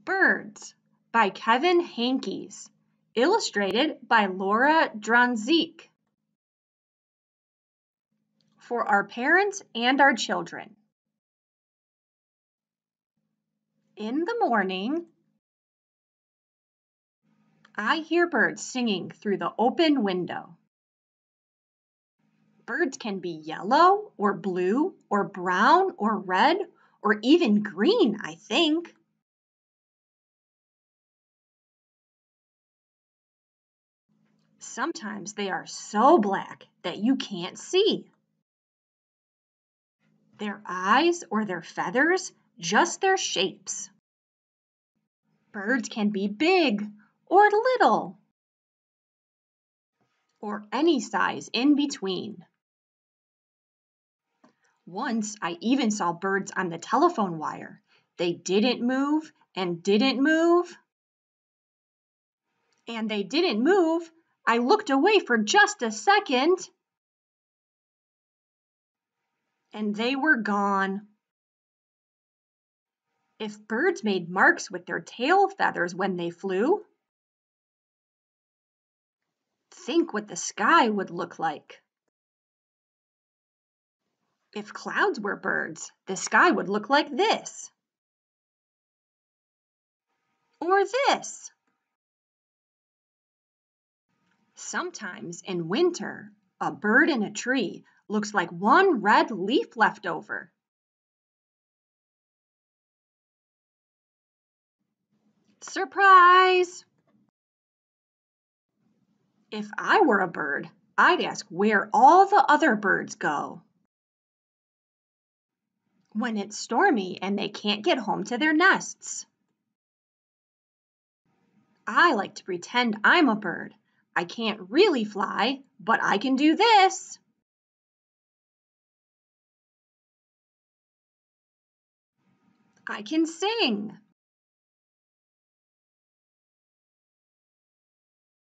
Birds by Kevin Hankes, illustrated by Laura Dronzik. For our parents and our children. In the morning, I hear birds singing through the open window. Birds can be yellow or blue or brown or red or even green, I think. Sometimes they are so black that you can't see. Their eyes or their feathers, just their shapes. Birds can be big or little, or any size in between. Once I even saw birds on the telephone wire. They didn't move and didn't move. And they didn't move. I looked away for just a second. And they were gone. If birds made marks with their tail feathers when they flew, think what the sky would look like. If clouds were birds, the sky would look like this. Or this. Sometimes in winter, a bird in a tree looks like one red leaf left over. Surprise! If I were a bird, I'd ask where all the other birds go. When it's stormy and they can't get home to their nests. I like to pretend I'm a bird. I can't really fly, but I can do this. I can sing.